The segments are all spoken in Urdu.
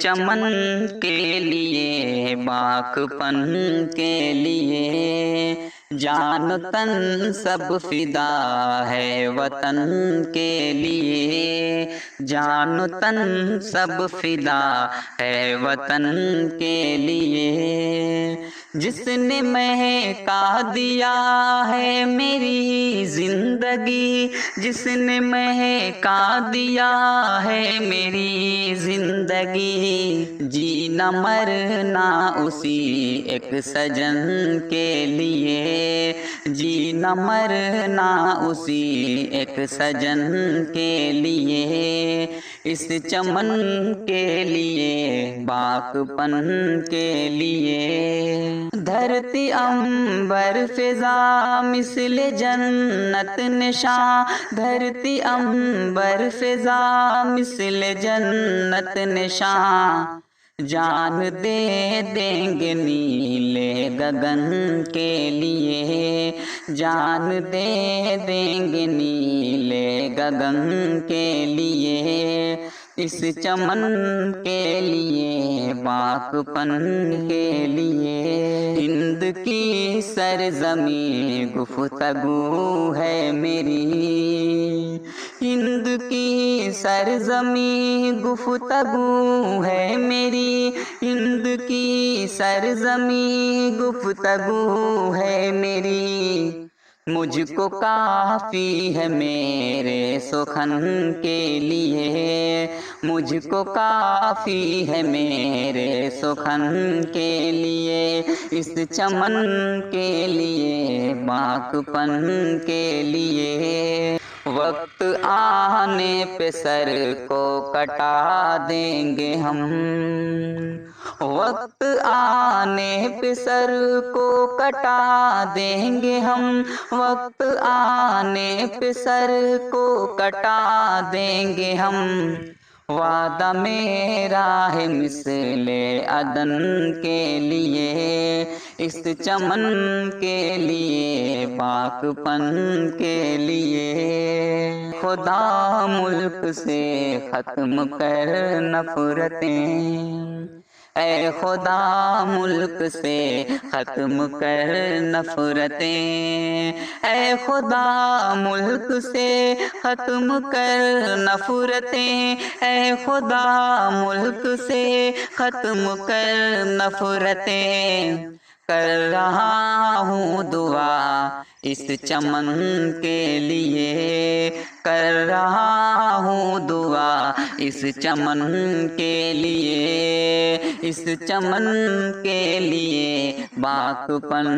چمن کے لیے، باغپن کے لیے، جان تن سب فدا ہے وطن کے لیے، جان تن سب فدا ہے وطن کے لیے۔ جس نے مہکا دیا ہے میری زندگی، جس نے مہکا دیا ہے میری زندگی، جینا مرنا اسی ایک سجن کے لیے، جینا مرنا اسی ایک سجن کے لیے، اس چمن کے لیے، باغپن کے لیے۔ دھرتی عنبر فضا مثل جنت نشاں، دھرتی عنبر فضا مثل جنت نشاں، جان دے دیں گے نیلے گگن کے لیے، جان دے دیں گے نیلے گگن کے لیے، اس چمن کے لیے، باغپن کے لیے۔ ہند کی سرزمین گفتگو ہے میری، ہند کی سرزمین گفتگو ہے میری، ہند کی سرزمین گفتگو ہے میری، مجھ کو کافی ہے میرے سخن کے لیے، مجھ کو کافی ہے میرے سخن کے لیے، اس چمن کے لیے، باغپن کے لیے۔ وقت آنے پہ سر کو کٹا دیں گے ہم، وقت آنے پہ سر کو کٹا دیں گے ہم، وقت آنے پہ سر کو کٹا دیں گے ہم، وعدہ میرا ہے مثل عدن کے لیے، اس چمن کے لیے، باغپن کے لیے۔ خدا ملک سے ختم کر نفرتیں، اے خدا ملک سے ختم کر نفرتیں، اے خدا ملک سے ختم کر نفرتیں، اے خدا ملک سے ختم کر نفرتیں۔ کر رہا ہوں دعا اس چمن کے لیے، کر رہا ہوں دعا اس چمن کے لیے، اس چمن کے لیے، باغپن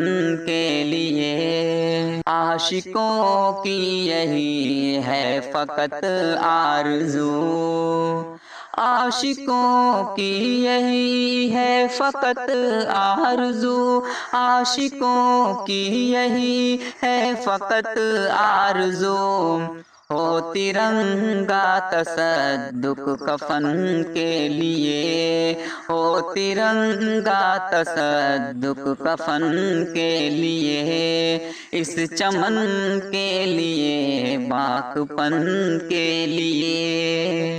کے لیے۔ عاشقوں کی یہی ہے فقط آرزو، عاشقوں کی یہی ہے فقط آرزو، عاشقوں کی یہی ہے فقط آرزو، ہو ترنگا تصدق کفن کے لیے، ہو ترنگا تصدق کفن کے لیے، اس چمن کے لیے، باغپن کے لیے۔